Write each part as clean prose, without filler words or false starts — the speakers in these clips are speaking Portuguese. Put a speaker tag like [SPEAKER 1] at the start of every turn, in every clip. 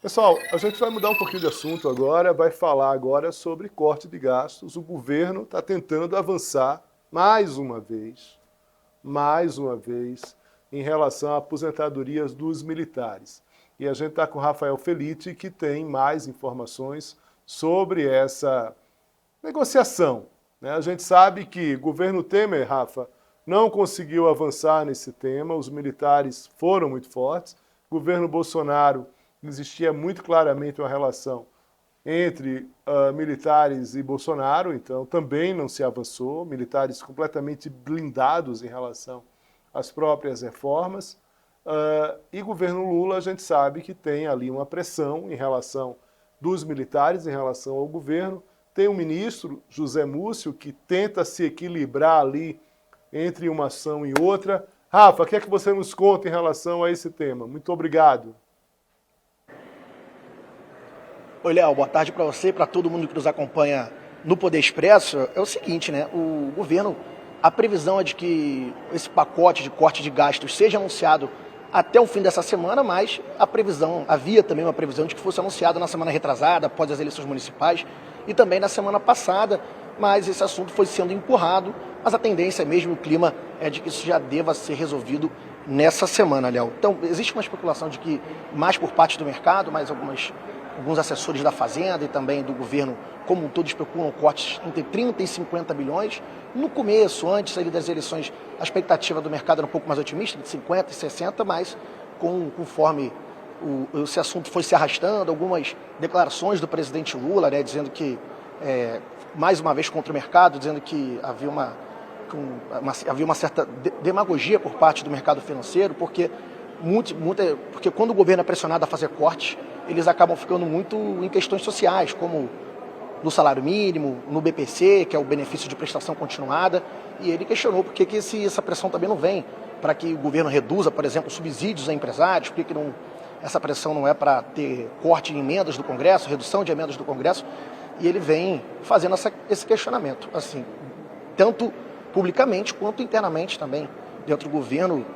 [SPEAKER 1] Pessoal, a gente vai mudar um pouquinho de assunto agora, vai falar agora sobre corte de gastos. O governo está tentando avançar mais uma vez, em relação a aposentadorias dos militares. E a gente está com o Rafael Felitti, que tem mais informações sobre essa negociação, né? A gente sabe que o governo Temer, Rafa, não conseguiu avançar nesse tema, os militares foram muito fortes. O governo Bolsonaro existia muito claramente uma relação entre militares e Bolsonaro, então também não se avançou, militares completamente blindados em relação às próprias reformas. E governo Lula, a gente sabe que tem ali uma pressão em relação dos militares, em relação ao governo. Tem um ministro, José Múcio, que tenta se equilibrar ali entre uma ação e outra. Rafa, o que é que você nos conta em relação a esse tema? Muito obrigado.
[SPEAKER 2] Oi, Léo, boa tarde para você, para todo mundo que nos acompanha no Poder Expresso. É o seguinte, né? O governo, a previsão é de que esse pacote de corte de gastos seja anunciado até o fim dessa semana, mas havia também uma previsão de que fosse anunciado na semana retrasada, após as eleições municipais, e também na semana passada, mas esse assunto foi sendo empurrado, mas a tendência mesmo, o clima, é de que isso já deva ser resolvido nessa semana, Léo. Então, existe uma especulação de que, mais por parte do mercado, mais alguns assessores da Fazenda e também do governo como um todo especulam cortes entre 30 e 50 bilhões. No começo, antes ali das eleições, a expectativa do mercado era um pouco mais otimista, de 50 e 60, mas conforme esse assunto foi se arrastando, algumas declarações do presidente Lula, né, dizendo que, mais uma vez contra o mercado, dizendo que havia uma certa demagogia por parte do mercado financeiro, porque quando o governo é pressionado a fazer cortes, eles acabam ficando muito em questões sociais, como no salário mínimo, no BPC, que é o benefício de prestação continuada, e ele questionou por que essa pressão também não vem para que o governo reduza, por exemplo, subsídios a empresários, por que essa pressão não é para ter corte em emendas do Congresso, redução de emendas do Congresso, e ele vem fazendo esse questionamento, assim, tanto publicamente quanto internamente também, dentro do governo.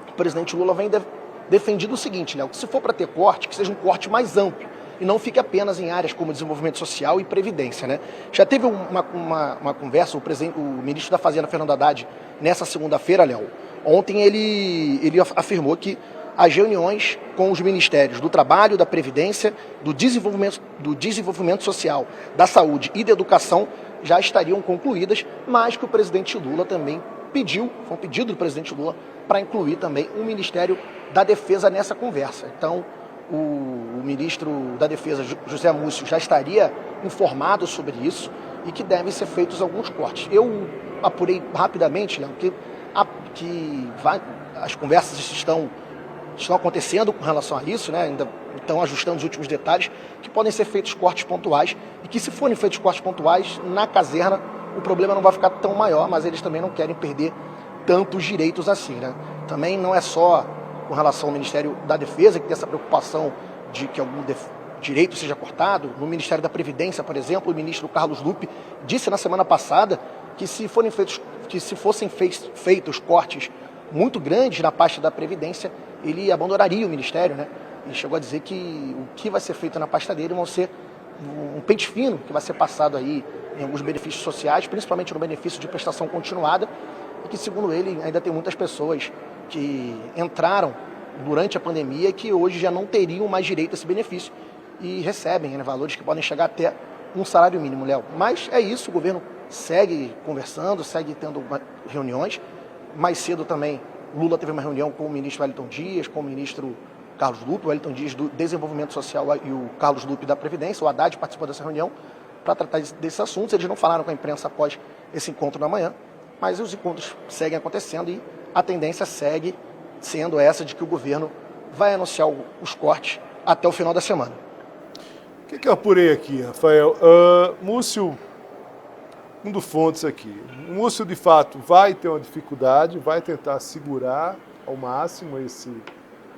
[SPEAKER 2] O presidente Lula vem defendido o seguinte, Léo, que se for para ter corte, que seja um corte mais amplo e não fique apenas em áreas como desenvolvimento social e previdência, né? Já teve uma conversa, o ministro da Fazenda, Fernando Haddad, nessa segunda-feira, Léo, ontem ele afirmou que as reuniões com os ministérios do Trabalho, da Previdência, do desenvolvimento Social, da Saúde e da Educação já estariam concluídas, mas que o presidente Lula também foi um pedido do presidente Lula para incluir também o Ministério da Defesa nessa conversa. Então, o ministro da Defesa, José Múcio, já estaria informado sobre isso e que devem ser feitos alguns cortes. Eu apurei rapidamente, Léo, as conversas estão acontecendo com relação a isso, né? Ainda estão ajustando os últimos detalhes, que podem ser feitos cortes pontuais e que, se forem feitos cortes pontuais na caserna, o problema não vai ficar tão maior, mas eles também não querem perder tantos direitos assim, né? Também não é só com relação ao Ministério da Defesa que tem essa preocupação de que algum direito seja cortado. No Ministério da Previdência, por exemplo, o ministro Carlos Lupe disse na semana passada que se fossem feitos cortes muito grandes na pasta da Previdência, ele abandonaria o Ministério, né? Ele chegou a dizer que o que vai ser feito na pasta dele vão ser um pente fino que vai ser passado aí em alguns benefícios sociais, principalmente no benefício de prestação continuada, e que, segundo ele, ainda tem muitas pessoas que entraram durante a pandemia e que hoje já não teriam mais direito a esse benefício e recebem, né, valores que podem chegar até um salário mínimo, Léo. Mas é isso, o governo segue conversando, segue tendo reuniões. Mais cedo também, Lula teve uma reunião com o ministro Wellington Dias, com o ministro Carlos Lupe, o Wellington Dias do Desenvolvimento Social e o Carlos Lupe da Previdência. O Haddad participou dessa reunião para tratar desses assuntos. Eles não falaram com a imprensa após esse encontro da manhã, mas os encontros seguem acontecendo e a tendência segue sendo essa de que o governo vai anunciar os cortes até o final da semana.
[SPEAKER 1] O que eu apurei aqui, Rafael? Múcio, indo fontes aqui. O Múcio, de fato, vai ter uma dificuldade, vai tentar segurar ao máximo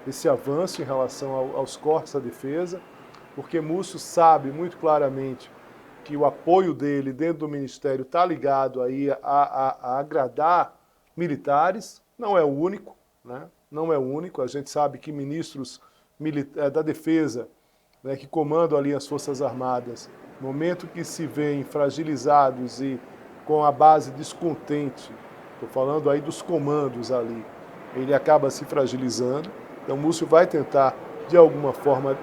[SPEAKER 1] esse avanço em relação aos cortes à defesa, porque Múcio sabe muito claramente que o apoio dele dentro do Ministério está ligado aí a agradar militares, não é o único, né? Não é o único, a gente sabe que ministros da Defesa né, que comandam ali as Forças Armadas, no momento que se veem fragilizados e com a base descontente, estou falando aí dos comandos ali, ele acaba se fragilizando. Então Múcio vai tentar, de alguma forma,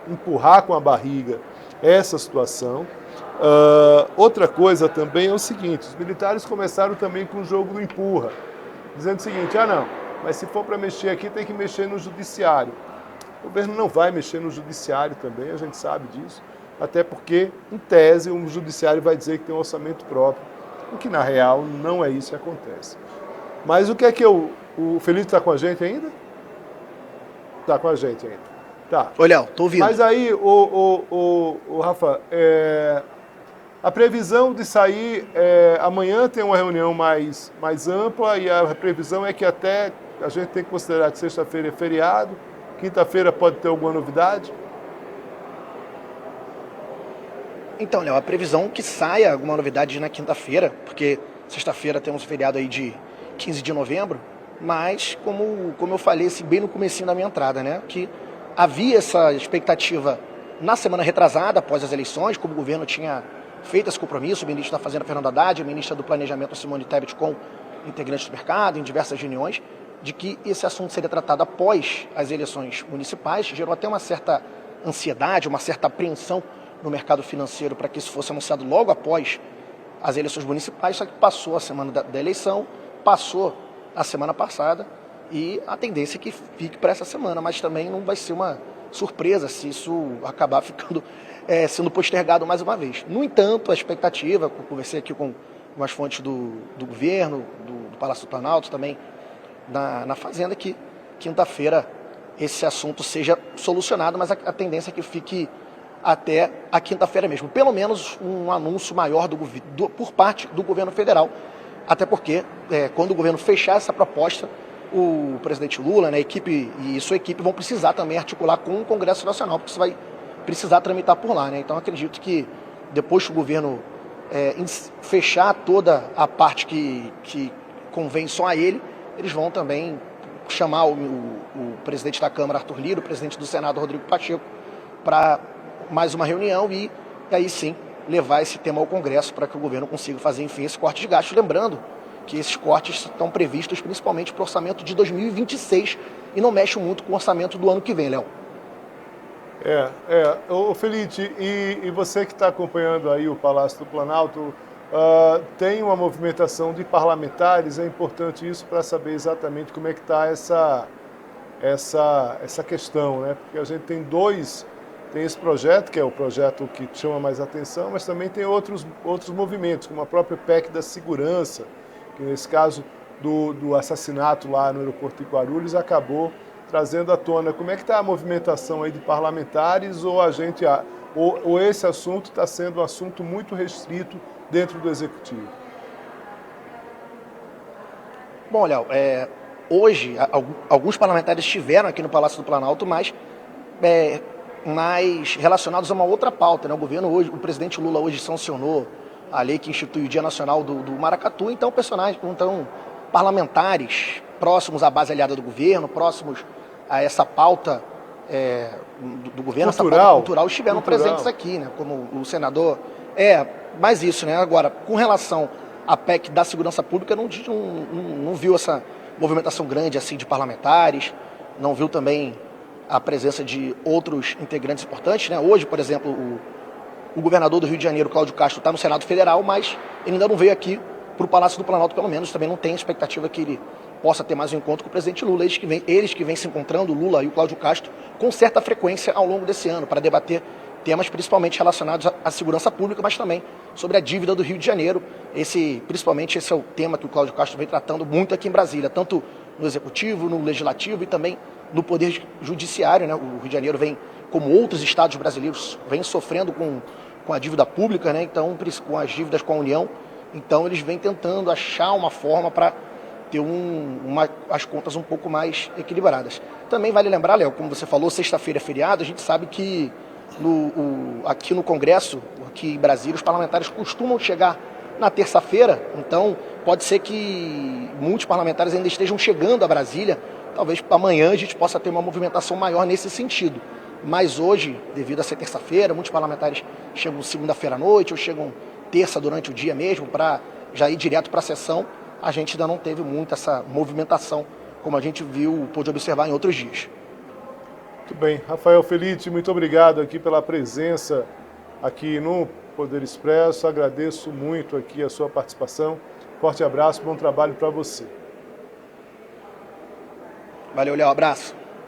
[SPEAKER 1] empurrar com a barriga essa situação. Outra coisa também é o seguinte, os militares começaram também com o jogo do empurra, dizendo o seguinte, não, mas se for para mexer aqui tem que mexer no judiciário. O governo não vai mexer no judiciário também, a gente sabe disso, até porque, em tese, o judiciário vai dizer que tem um orçamento próprio, o que na real não é isso que acontece. Mas o que é que o Felipe está com a gente ainda? Está com a gente ainda. Tá.
[SPEAKER 2] Ô, Léo, tô ouvindo.
[SPEAKER 1] Mas aí, Rafa, a previsão de sair, amanhã tem uma reunião mais ampla e a previsão é que até a gente tem que considerar que sexta-feira é feriado, quinta-feira pode ter alguma novidade?
[SPEAKER 2] Então, Léo, a previsão é que saia alguma novidade na quinta-feira, porque sexta-feira temos um feriado aí de 15 de novembro, mas como eu falei assim, bem no comecinho da minha entrada, né, que havia essa expectativa na semana retrasada, após as eleições, como o governo tinha feito esse compromisso, o ministro da Fazenda, Fernando Haddad, a ministra do Planejamento, Simone Tebet, com integrantes do mercado, em diversas reuniões, de que esse assunto seria tratado após as eleições municipais. Gerou até uma certa ansiedade, uma certa apreensão no mercado financeiro para que isso fosse anunciado logo após as eleições municipais, só que passou a semana da eleição, passou a semana passada e a tendência é que fique para essa semana, mas também não vai ser uma surpresa se isso acabar ficando sendo postergado mais uma vez. No entanto, a expectativa, eu conversei aqui com umas fontes do governo, do Palácio do Planalto, também na Fazenda, que quinta-feira esse assunto seja solucionado, mas a tendência é que fique até a quinta-feira mesmo. Pelo menos um anúncio maior por parte do governo federal, até porque quando o governo fechar essa proposta, o presidente Lula, né, a equipe e sua equipe vão precisar também articular com o Congresso Nacional, porque isso vai precisar tramitar por lá, né? Então acredito que depois que o governo fechar toda a parte que convém só a ele, eles vão também chamar o presidente da Câmara, Arthur Lira, o presidente do Senado, Rodrigo Pacheco, para mais uma reunião e aí sim levar esse tema ao Congresso para que o governo consiga fazer, enfim, esse corte de gastos. Lembrando que esses cortes estão previstos principalmente para o orçamento de 2026 e não mexem muito com o orçamento do ano que vem, Léo.
[SPEAKER 1] Ô Felipe, e você que está acompanhando aí o Palácio do Planalto, tem uma movimentação de parlamentares, é importante isso para saber exatamente como é que está essa questão, né? Porque a gente tem esse projeto, que é o projeto que chama mais atenção, mas também tem outros movimentos, como a própria PEC da segurança, que nesse caso do assassinato lá no aeroporto de Guarulhos acabou trazendo à tona. Como é que está a movimentação aí de parlamentares ou esse assunto está sendo um assunto muito restrito dentro do Executivo?
[SPEAKER 2] Bom, Léo, hoje alguns parlamentares estiveram aqui no Palácio do Planalto, mas relacionados a uma outra pauta, né? O governo hoje, o presidente Lula hoje sancionou a lei que institui o Dia Nacional do Maracatu, então parlamentares próximos à base aliada do governo, próximos a essa pauta do governo, essa pauta cultural, estiveram presentes aqui, né? Como o senador. Mais isso, né? Agora, com relação à PEC da segurança pública, não viu essa movimentação grande assim de parlamentares, não viu também a presença de outros integrantes importantes, né? Hoje, por exemplo, o governador do Rio de Janeiro, Cláudio Castro, está no Senado Federal, mas ele ainda não veio aqui para o Palácio do Planalto, pelo menos. Também não tem expectativa que ele possa ter mais um encontro com o presidente Lula. Eles que vêm se encontrando, o Lula e o Cláudio Castro, com certa frequência ao longo desse ano, para debater temas principalmente relacionados à segurança pública, mas também sobre a dívida do Rio de Janeiro. Principalmente esse é o tema que o Cláudio Castro vem tratando muito aqui em Brasília, tanto no Executivo, no Legislativo e também no Poder Judiciário, né? O Rio de Janeiro vem, como outros estados brasileiros, vem sofrendo com a dívida pública, né? Então, com as dívidas com a União. Então, eles vêm tentando achar uma forma para ter as contas um pouco mais equilibradas. Também vale lembrar, Léo, como você falou, sexta-feira é feriado, a gente sabe que aqui no Congresso, aqui em Brasília, os parlamentares costumam chegar na terça-feira, então pode ser que muitos parlamentares ainda estejam chegando a Brasília. Talvez amanhã a gente possa ter uma movimentação maior nesse sentido. Mas hoje, devido a ser terça-feira, muitos parlamentares chegam segunda-feira à noite ou chegam terça durante o dia mesmo para já ir direto para a sessão. A gente ainda não teve muito essa movimentação como a gente viu, pôde observar em outros dias.
[SPEAKER 1] Muito bem. Rafael Felitti, muito obrigado aqui pela presença aqui no Poder Expresso. Agradeço muito aqui a sua participação. Forte abraço, bom trabalho para você.
[SPEAKER 2] Valeu, Léo. Abraço.